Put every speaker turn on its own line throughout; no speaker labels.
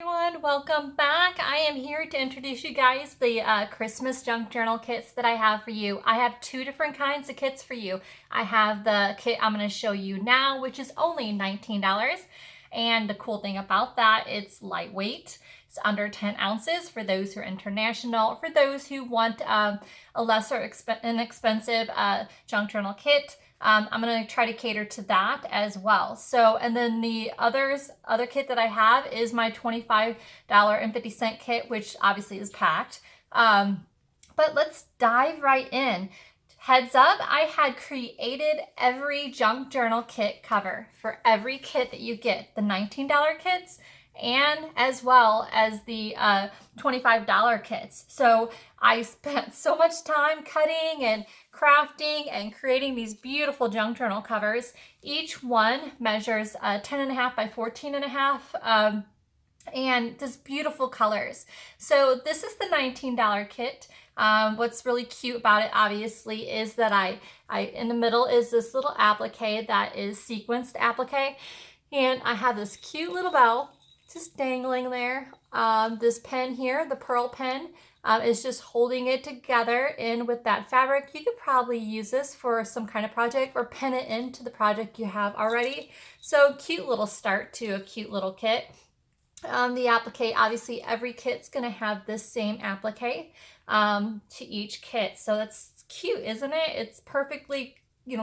Everyone, welcome back. I am here to introduce you guys the Christmas junk journal kits that I have for you. I have two different kinds of kits for you. I have the kit I'm going to show you now, which is only $19. And the cool thing about that, it's lightweight. It's under 10 ounces for those who are international. For those who want a lesser inexpensive junk journal kit, I'm going to try to cater to that as well. So, and then the other kit that I have is my $25.50 kit, which obviously is packed. But let's dive right in. Heads up, I had created every junk journal kit cover for every kit that you get, the $19 kits and as well as the $25 kits. So I spent so much time cutting and crafting and creating these beautiful junk journal covers. Each one measures 10.5 by 14.5 and just beautiful colors. So this is the $19 kit. What's really cute about it, obviously, is that I in the middle is this little applique that is sequenced applique, and I have this cute little bow just dangling there. This pen here, the pearl pen, is just holding it together in with that fabric. You could probably use this for some kind of project or pin it into the project you have already. So cute little start to a cute little kit. The applique, obviously every kit's gonna have this same applique to each kit. So that's cute, isn't it? It's perfectly,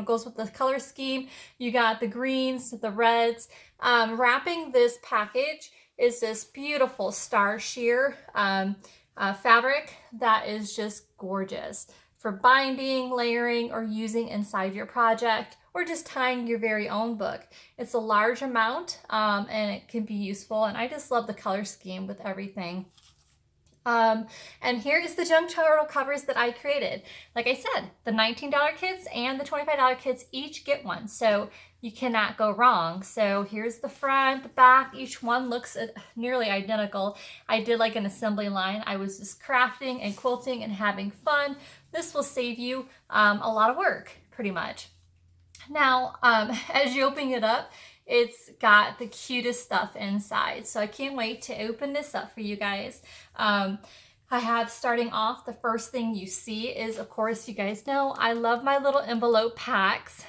goes with the color scheme. You got the greens, the reds. Wrapping this package is this beautiful star sheer fabric that is just gorgeous for binding, layering, or using inside your project, or just tying your very own book. It's a large amount and it can be useful, and I just love the color scheme with everything. And here is the junk journal covers that I created. Like I said, the $19 kits and the $25 kits each get one, so you cannot go wrong. So here's the front, the back, each one looks nearly identical. I did like an assembly line. I was just crafting and quilting and having fun. This will save you a lot of work, pretty much. Now, as you open it up, it's got the cutest stuff inside. So I can't wait to open this up for you guys. I have, starting off, the first thing you see is, of course, you guys know, I love my little envelope packs.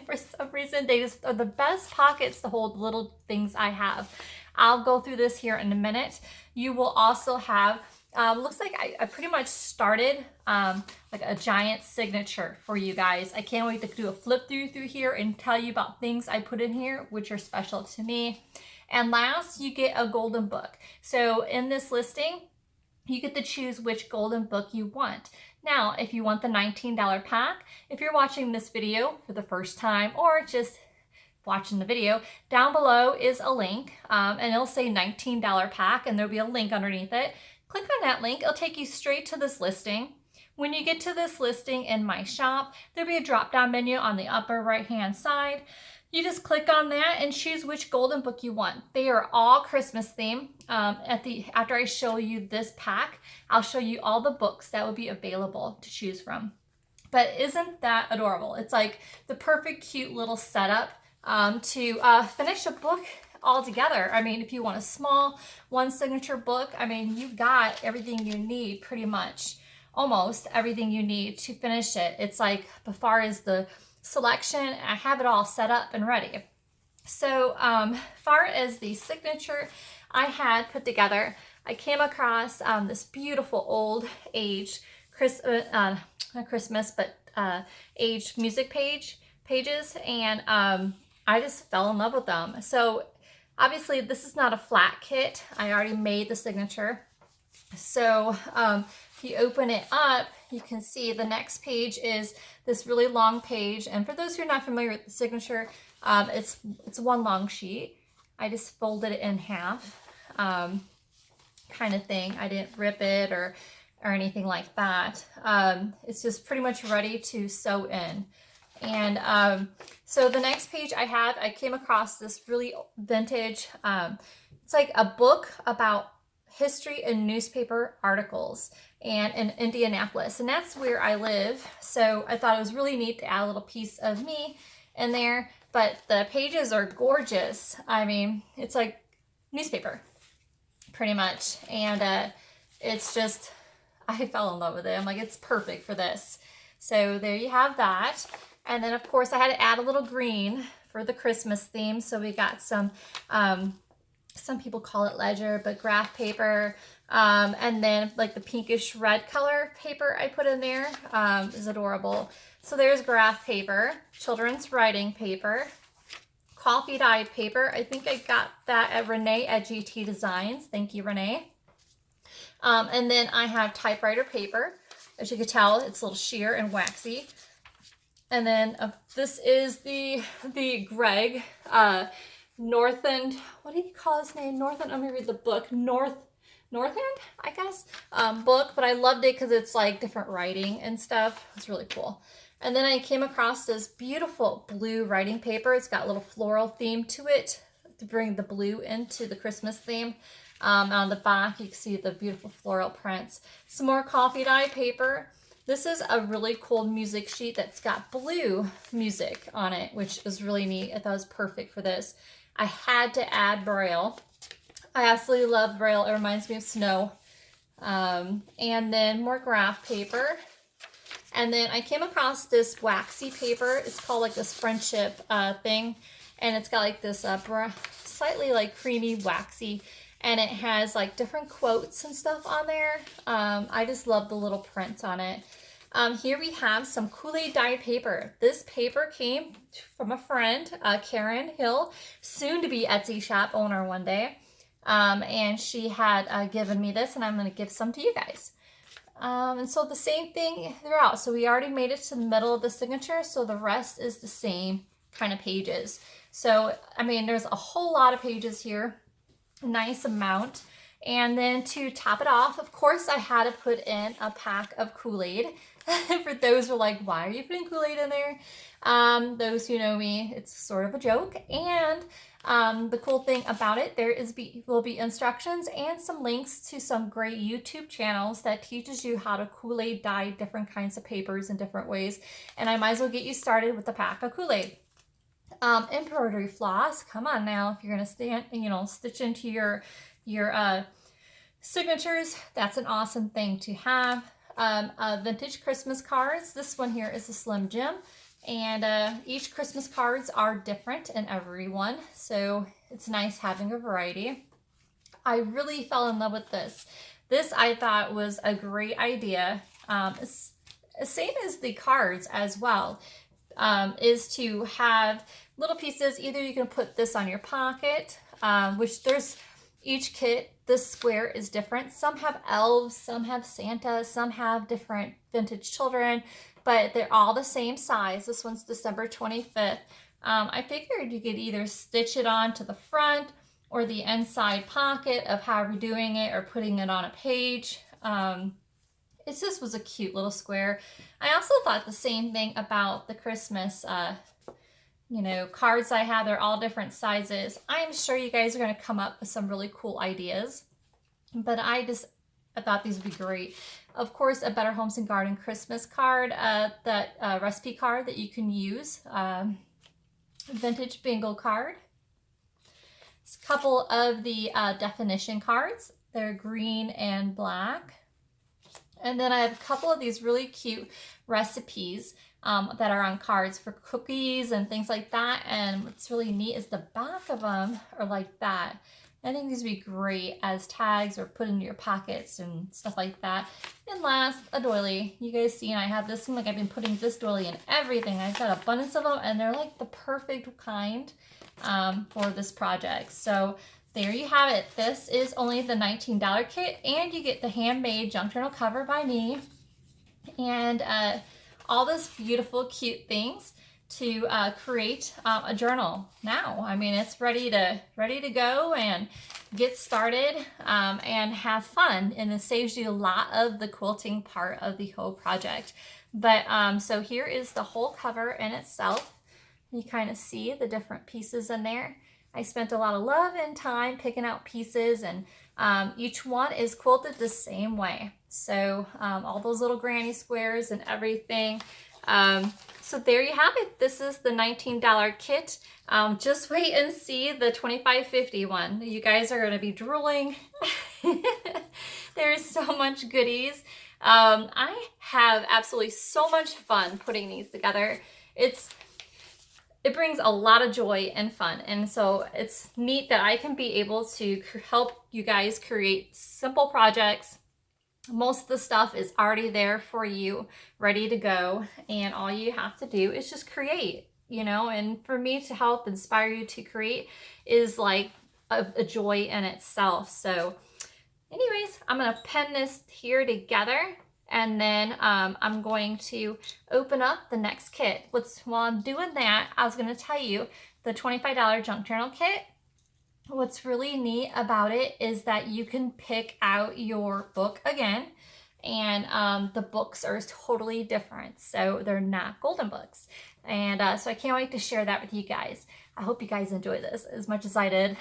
For some reason, they just are the best pockets to hold little things I have. I'll go through this here in a minute. You will also have, looks like I pretty much started like a giant signature for you guys. I can't wait to do a flip through here and tell you about things I put in here, which are special to me. And last, you get a golden book. So in this listing, you get to choose which golden book you want. Now, if you want the $19 pack, if you're watching this video for the first time or just watching the video, down below is a link and it'll say $19 pack and there'll be a link underneath it. Click on that link, it'll take you straight to this listing. When you get to this listing in my shop, there'll be a drop-down menu on the upper right-hand side. You just click on that and choose which golden book you want. They are all Christmas themed. After I show you this pack, I'll show you all the books that will be available to choose from. But isn't that adorable? It's like the perfect cute little setup to finish a book all together. I mean, if you want a small one signature book, I mean, you've got everything you need, pretty much, almost everything you need to finish it. It's like, as far as the selection, I have it all set up and ready. So far as the signature I had put together, I came across this beautiful old aged not Christmas, but aged music pages, and I just fell in love with them. So obviously this is not a flat kit. I already made the signature. So if you open it up, you can see the next page is this really long page. And for those who are not familiar with the signature, it's one long sheet. I just folded it in half, kind of thing. I didn't rip it or anything like that. It's just pretty much ready to sew in. And so the next page I came across this really vintage, it's like a book about history and newspaper articles, and in Indianapolis, and that's where I live. So I thought it was really neat to add a little piece of me in there, but the pages are gorgeous. I mean, it's like newspaper. pretty much. And it's just, I fell in love with it. I'm like, it's perfect for this. So there you have that. And then of course I had to add a little green for the Christmas theme. So we got some people call it ledger, but graph paper. And then like the pinkish red color paper I put in there is adorable. So there's graph paper, children's writing paper, coffee dyed paper. I think I got that at Renee at GT Designs. Thank you, Renee. And then I have typewriter paper. As you can tell, it's a little sheer and waxy. And then this is the Greg Northend, what do you call his name? Northend, let me read the book. Northend, I guess, book. But I loved it because it's like different writing and stuff. It's really cool. And then I came across this beautiful blue writing paper. It's got a little floral theme to it to bring the blue into the Christmas theme. On the back, you can see the beautiful floral prints. Some more coffee dye paper. This is a really cool music sheet that's got blue music on it, which is really neat. I thought it was perfect for this. I had to add Braille. I absolutely love Braille. It reminds me of snow. And then more graph paper. And then I came across this waxy paper. It's called like this friendship thing. And it's got like this slightly like creamy waxy. And it has like different quotes and stuff on there. I just love the little prints on it. Here we have some Kool-Aid dyed paper. This paper came from a friend, Karen Hill, soon to be Etsy shop owner one day. And she had given me this, and I'm going to give some to you guys. And so the same thing throughout. So we already made it to the middle of the signature, so the rest is the same kind of pages. So, I mean, there's a whole lot of pages here. Nice amount. And then to top it off, of course, I had to put in a pack of Kool-Aid. For those who are like, why are you putting Kool-Aid in there? Those who know me, it's sort of a joke. And the cool thing about it, there will be instructions and some links to some great YouTube channels that teaches you how to Kool-Aid dye different kinds of papers in different ways. And I might as well get you started with a pack of Kool-Aid. Embroidery floss, come on now, if you're going to stitch into your signatures, that's an awesome thing to have. Vintage Christmas cards. This one here is a Slim Jim, and each Christmas cards are different in every one, so it's nice having a variety. I really fell in love with this. This I thought was a great idea. Same as the cards as well, is to have little pieces. Either you can put this on your pocket, which there's each kit, this square is different. Some have elves, some have Santa, some have different vintage children, but they're all the same size. This one's December 25th. I figured you could either stitch it on to the front or the inside pocket of however you're doing it, or putting it on a page. It just was a cute little square. I also thought the same thing about the Christmas cards I have. They're all different sizes. I am sure you guys are going to come up with some really cool ideas, but I thought these would be great. Of course, a Better Homes and Garden Christmas card, that recipe card that you can use, vintage bingo card. A couple of the definition cards. They're green and black. And then I have a couple of these really cute recipes that are on cards for cookies and things like that. And what's really neat is the back of them are like that. I think these would be great as tags or put in your pockets and stuff like that. And last, a doily. You guys see, I have this one, like I've been putting this doily in everything. I've got abundance of them, and they're like the perfect kind for this project. So there you have it. This is only the $19 kit, and you get the handmade junk journal cover by me, and all those beautiful, cute things to create a journal now. I mean, it's ready to go and get started and have fun, and it saves you a lot of the quilting part of the whole project. But so here is the whole cover in itself. You kind of see the different pieces in there. I spent a lot of love and time picking out pieces, and each one is quilted the same way. So all those little granny squares and everything. So there you have it. This is the $19 kit. Just wait and see the $25.50 one. You guys are going to be drooling. There's so much goodies. I have absolutely so much fun putting these together. It brings a lot of joy and fun, and so it's neat that I can be able to help you guys create simple projects. Most of the stuff is already there for you, ready to go, and all you have to do is just create, you know. And for me to help inspire you to create is like a joy in itself. So anyways, I'm gonna pen this here together, and then I'm going to open up the next kit. While I'm doing that, I was gonna tell you the $25 junk journal kit. What's really neat about it is that you can pick out your book again, and the books are totally different. So they're not golden books. And so I can't wait to share that with you guys. I hope you guys enjoy this as much as I did.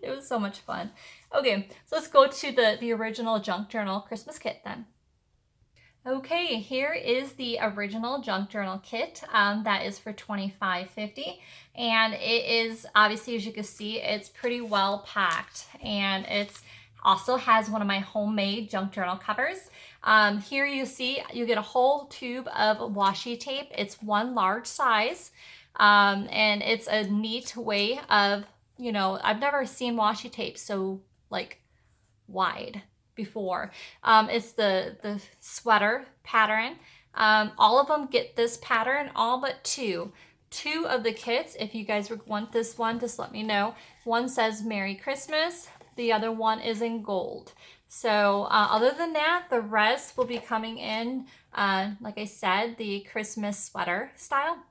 It was so much fun. Okay, so let's go to the original junk journal Christmas kit then. Okay, here is the original junk journal kit. That is for $25.50, and it is, obviously, as you can see, it's pretty well packed, and it's also has one of my homemade junk journal covers. Here you see you get a whole tube of washi tape. It's one large size, and it's a neat way of, you know, I've never seen washi tape so like wide before. It's the sweater pattern. All of them get this pattern, all but two. Two of the kits, if you guys want this one, just let me know. One says Merry Christmas, the other one is in gold. So other than that, the rest will be coming in, like I said, the Christmas sweater style.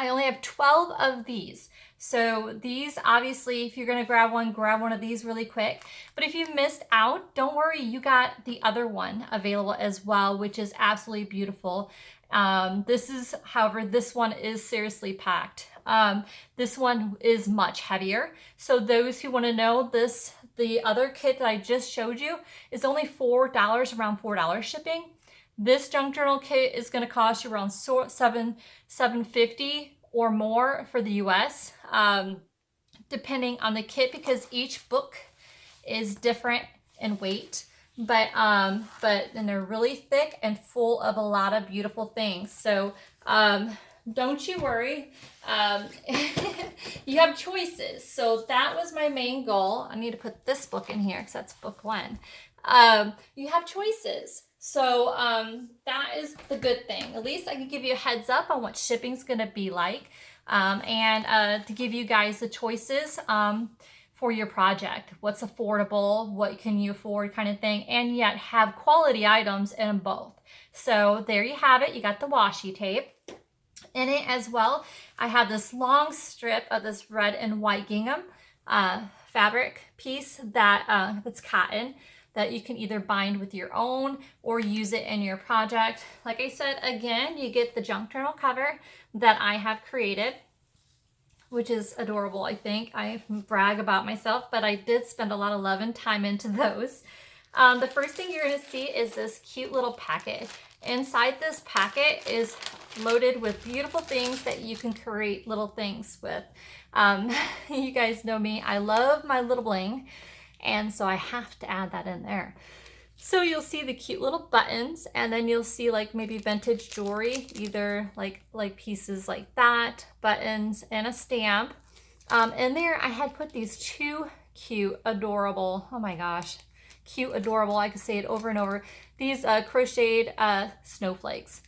I only have 12 of these. So these, obviously, if you're gonna grab one of these really quick. But if you missed out, don't worry, you got the other one available as well, which is absolutely beautiful. However, this one is seriously packed. This one is much heavier. So those who wanna know this, the other kit that I just showed you is only $4, around $4 shipping. This junk journal kit is going to cost you around $7.50 or more for the US, depending on the kit, because each book is different in weight. But and they're really thick and full of a lot of beautiful things. So don't you worry. You have choices. So that was my main goal. I need to put this book in here because that's book one. You have choices. So that is the good thing. At least I can give you a heads up on what shipping's going to be like, and to give you guys the choices for your project. What's affordable, what can you afford kind of thing, and yet have quality items in both. So there you have it. You got the washi tape. In it as well, I have this long strip of this red and white gingham fabric piece that that's cotton, that you can either bind with your own or use it in your project. Like I said, again, you get the junk journal cover that I have created, which is adorable, I think. I brag about myself, but I did spend a lot of love and time into those. The first thing you're gonna see is this cute little packet. Inside this packet is loaded with beautiful things that you can create little things with. You guys know me, I love my little bling. And so I have to add that in there. So you'll see the cute little buttons, and then you'll see like maybe vintage jewelry, either like pieces like that, buttons, and a stamp. In there I had put these two cute, adorable, oh my gosh, cute, adorable, I could say it over and over, these crocheted snowflakes.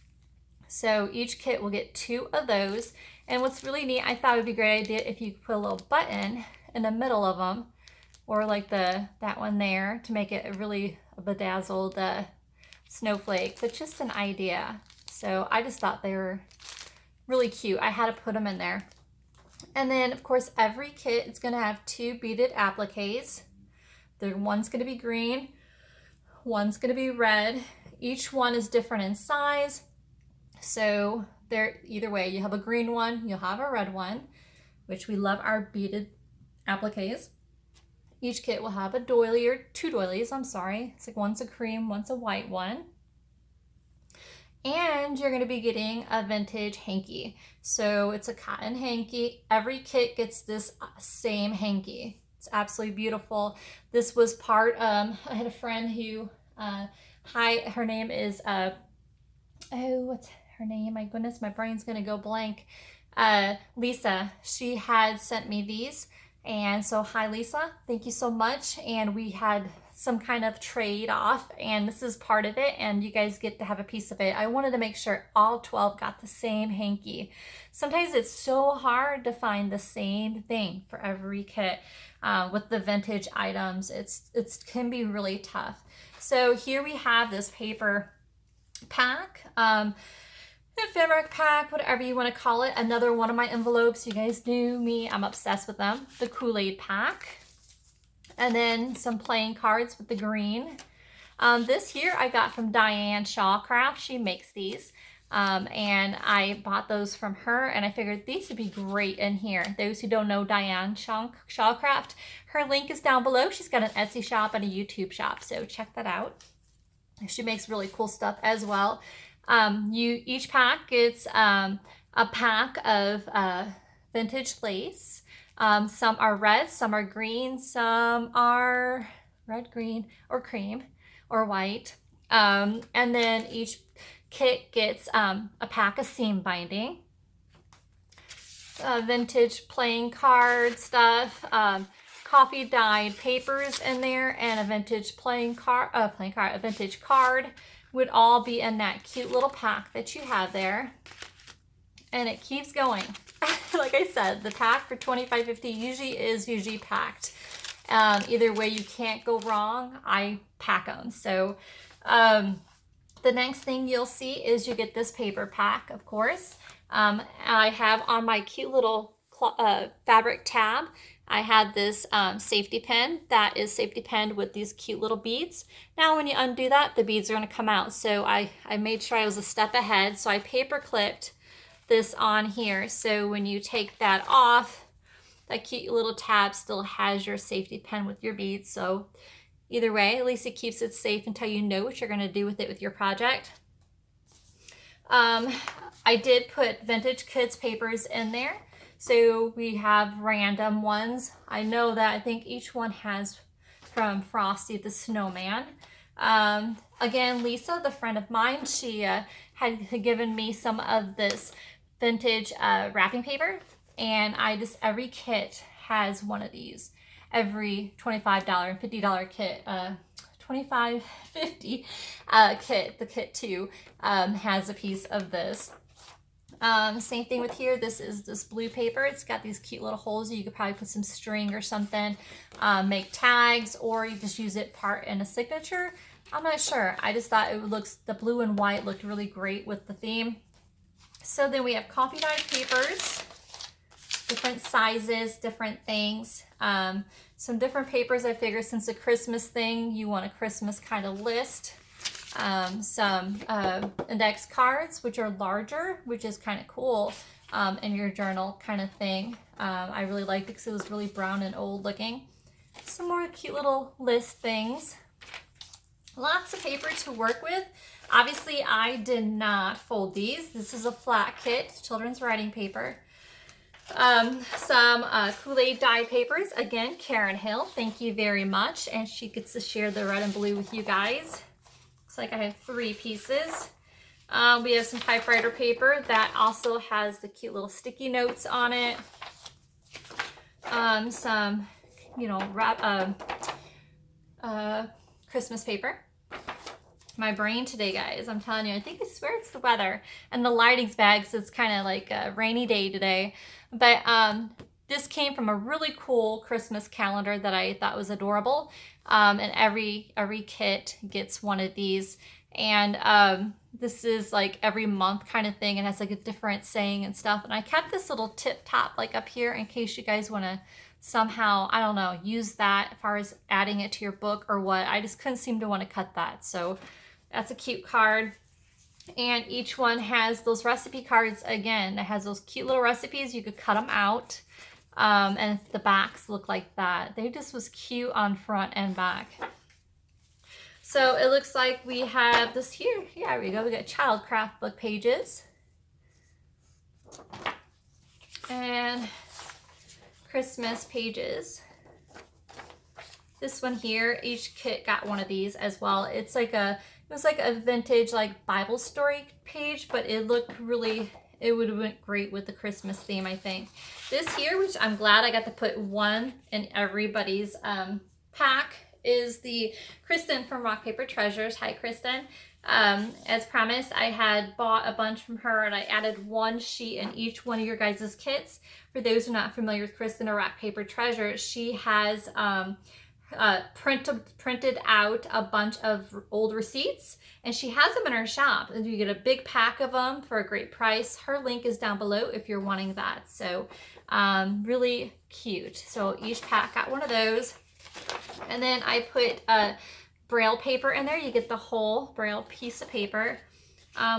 So each kit will get two of those. And what's really neat, I thought it would be a great idea if you put a little button in the middle of them, or like that one there, to make it a really bedazzled snowflake, but just an idea. So I just thought they were really cute. I had to put them in there. And then of course every kit is gonna have two beaded appliques. One's gonna be green, one's gonna be red. Each one is different in size. So they're either way, you have a green one, you'll have a red one, which we love our beaded appliques. Each kit will have a doily, or two doilies, I'm sorry. It's like one's a cream, one's a white one. And you're gonna be getting a vintage hanky. So it's a cotton hanky. Every kit gets this same hanky. It's absolutely beautiful. This was part, I had a friend who, her name is, oh, what's her name? My goodness, my brain's gonna go blank. Lisa, she had sent me these. And so, hi Lisa, thank you so much. And we had some kind of trade off, and this is part of it, and you guys get to have a piece of it. I wanted to make sure all 12 got the same hanky. Sometimes it's so hard to find the same thing for every kit. With the vintage items, it can be really tough. So here we have this paper pack, fabric pack, whatever you want to call it. Another one of my envelopes. You guys knew me, I'm obsessed with them. The Kool-Aid pack. And then some playing cards with the green. This here I got from Diane-Shaw Craft. She makes these. And I bought those from her, and I figured these would be great in here. Those who don't know Diane-Shaw Craft, her link is down below. She's got an Etsy shop and a YouTube shop, so check that out. She makes really cool stuff as well. Each pack gets a pack of vintage lace. Some are red, some are green, some are red, green, or cream, or white. And then each kit gets a pack of seam binding, vintage playing card stuff, coffee dyed papers in there, and a vintage a vintage card would all be in that cute little pack that you have there. And it keeps going. Like I said, the pack for $25.50 is usually packed. Either way, you can't go wrong. I pack them. So the next thing you'll see is you get this paper pack, of course. I have on my cute little fabric tab, I had this safety pin that is safety pinned with these cute little beads. Now when you undo that, the beads are going to come out. So I made sure I was a step ahead. So I paper clipped this on here. So when you take that off, that cute little tab still has your safety pin with your beads. So either way, at least it keeps it safe until you know what you're going to do with it with your project. I did put vintage kids papers in there. So we have random ones. I know that I think each one has from Frosty the Snowman. Again, Lisa, the friend of mine, she had given me some of this vintage wrapping paper, and every kit has one of these. Every $25 and $50 kit, $25, $50 kit, the kit 2 has a piece of this. Same thing with here. This is this blue paper. It's got these cute little holes. You could probably put some string or something, make tags, or you just use it part in a signature. I'm not sure. I just thought the blue and white looked really great with the theme. So then we have coffee dyed papers, different sizes, different things. Some different papers. I figure since a Christmas thing, you want a Christmas kind of list. Some index cards, which are larger, which is kind of cool in your journal kind of thing. I really liked it because it was really brown and old looking. Some more cute little list things. Lots of paper to work with. Obviously, I did not fold these. This is a flat kit, children's writing paper. Some Kool-Aid dyed papers. Again, Karen Hill, thank you very much. And she gets to share the red and blue with you guys. Looks like I have 3 pieces. We have some typewriter paper that also has the cute little sticky notes on it. Some, Christmas paper. My brain today, guys, I'm telling you, I swear it's the weather and the lighting's bad because it's kind of like a rainy day today. But this came from a really cool Christmas calendar that I thought was adorable. And every kit gets one of these. And this is like every month kind of thing. It has like a different saying and stuff. And I kept this little tip top like up here in case you guys want to somehow, I don't know, use that as far as adding it to your book or what. I just couldn't seem to want to cut that. So that's a cute card. And each one has those recipe cards again. It has those cute little recipes. You could cut them out. And the backs look like that. They just was cute on front and back. So it looks like we have this here. Yeah, there we go. We got child craft book pages. And Christmas pages. This one here, each kit got one of these as well. It's like it was like a vintage like Bible story page, but it looked really, it would have went great with the Christmas theme, I think. This here, which I'm glad I got to put one in everybody's pack, is the Kristen from Rock Paper Treasures. Hi, Kristen. As promised, I had bought a bunch from her and I added one sheet in each one of your guys' kits. For those who are not familiar with Kristen or Rock Paper Treasures, she has printed out a bunch of old receipts, and she has them in her shop, and you get a big pack of them for a great price. Her link is down below if you're wanting that. So really cute. So each pack got one of those, and then I put Braille paper in there. You get the whole Braille piece of paper.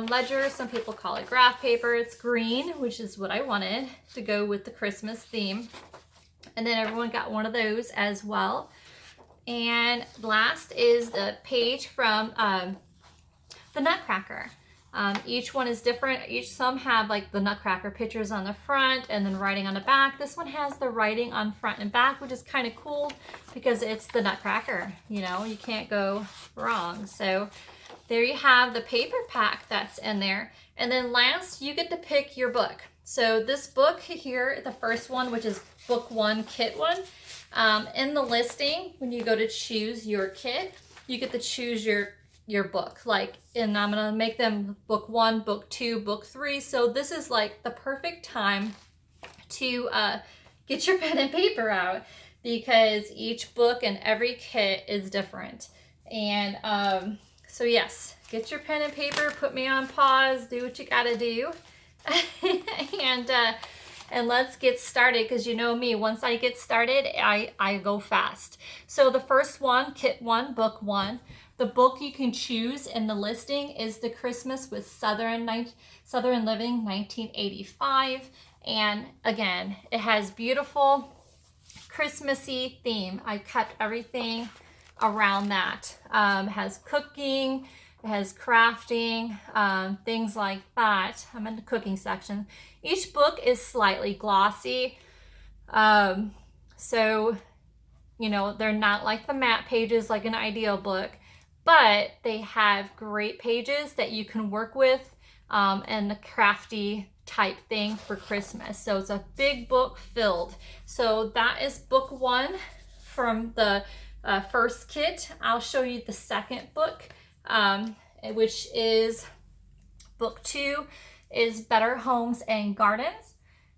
Ledger, some people call it graph paper. It's green, which is what I wanted to go with the Christmas theme. And then everyone got one of those as well. And last is the page from the Nutcracker. Each one is different. Some have like the Nutcracker pictures on the front and then writing on the back. This one has the writing on front and back, which is kind of cool because it's the Nutcracker. You know, you can't go wrong. So there you have the paper pack that's in there. And then last, you get to pick your book. So this book here, the first one, which is book 1, kit 1, in the listing, when you go to choose your kit, you get to choose your book. Like, and I'm gonna make them book 1, book 2, book 3. So this is like the perfect time to get your pen and paper out, because each book and every kit is different. And so yes, get your pen and paper, put me on pause, do what you gotta do. And let's get started, because you know me, once I get started, I go fast. So the first one, kit 1, book 1, the book you can choose in the listing is The Christmas with Southern Living 1985. And again, it has beautiful Christmassy theme. I kept everything around that. It has cooking, it has crafting, things like that. I'm in the cooking section. Each book is slightly glossy. So, you know, they're not like the matte pages like an ideal book, but they have great pages that you can work with and the crafty type thing for Christmas. So it's a big book filled. So that is book 1 from the first kit. I'll show you the second book, which is book 2, is Better Homes and Gardens,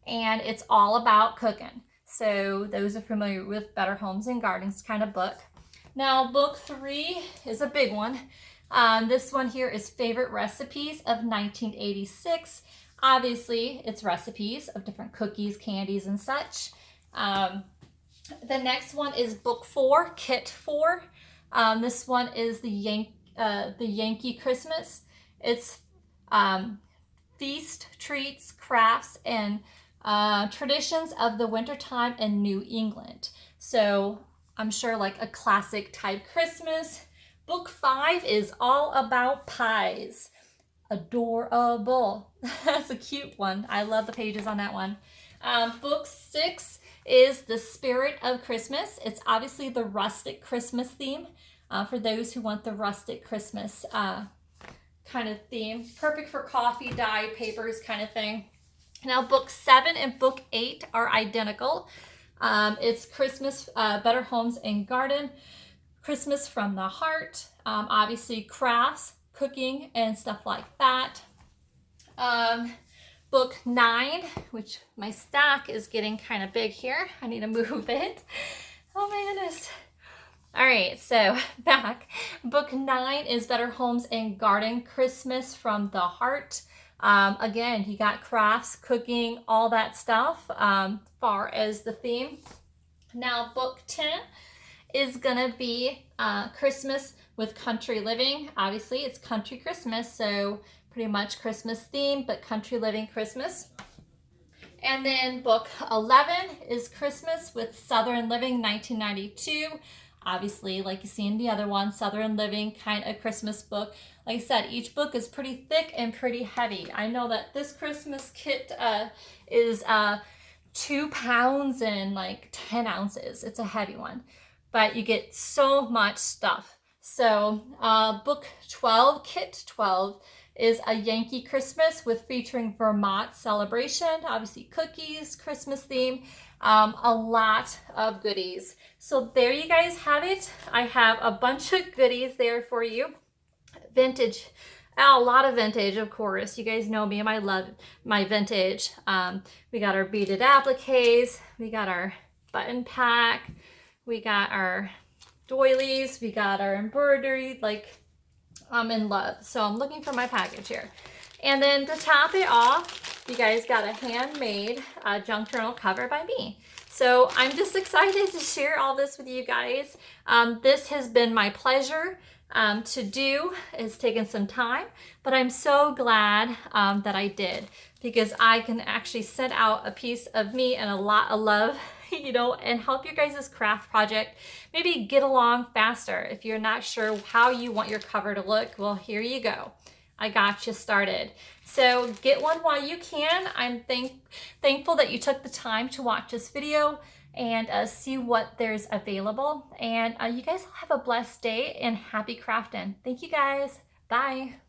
and it's all about cooking. So those are familiar with Better Homes and Gardens kind of book. Now book 3 is a big one. This one here is Favorite Recipes of 1986. Obviously it's recipes of different cookies, candies, and such. The next one is book 4, kit 4. This one is the Yankee Christmas. It's feast, treats, crafts, and traditions of the wintertime in New England. So I'm sure like a classic type Christmas. Book 5 is all about pies. Adorable. That's a cute one. I love the pages on that one. Book 6 is The Spirit of Christmas. It's obviously the rustic Christmas theme for those who want the rustic Christmas kind of theme. Perfect for coffee, dye, papers kind of thing. Now book 7 and book 8 are identical. It's Christmas, Better Homes and Garden, Christmas from the Heart, obviously crafts, cooking, and stuff like that. Book 9, which my stack is getting kind of big here. I need to move it. Oh my goodness. All right, so back. Book 9 is Better Homes and Garden, Christmas from the Heart. Again, you got crafts, cooking, all that stuff far as the theme. Now book 10 is gonna be Christmas with Country Living. Obviously it's country Christmas, so pretty much Christmas theme, but country living Christmas. And then book 11 is Christmas with Southern Living 1992. Obviously, like you see in the other one, Southern Living kind of Christmas book. Like I said, each book is pretty thick and pretty heavy. I know that this Christmas kit is 2 pounds and like 10 ounces. It's a heavy one. but you get so much stuff. So book 12, kit 12 is a Yankee Christmas with featuring Vermont celebration, obviously cookies, Christmas theme, a lot of goodies. So there you guys have it. I have a bunch of goodies there for you. Vintage, a lot of vintage, of course. You guys know me and I love my vintage. We got our beaded appliques, we got our button pack, we got our doilies, we got our embroidery. Like, I'm in love. So I'm looking for my package here. And then to top it off, you guys got a handmade junk journal cover by me. So I'm just excited to share all this with you guys. This has been my pleasure to do. It's taken some time, but I'm so glad that I did, because I can actually send out a piece of me and a lot of love, you know, and help your guys' craft project maybe get along faster. If you're not sure how you want your cover to look, well, here you go. I got you started. So get one while you can. I'm thankful that you took the time to watch this video and see what there's available. And you guys have a blessed day and happy crafting. Thank you guys. Bye.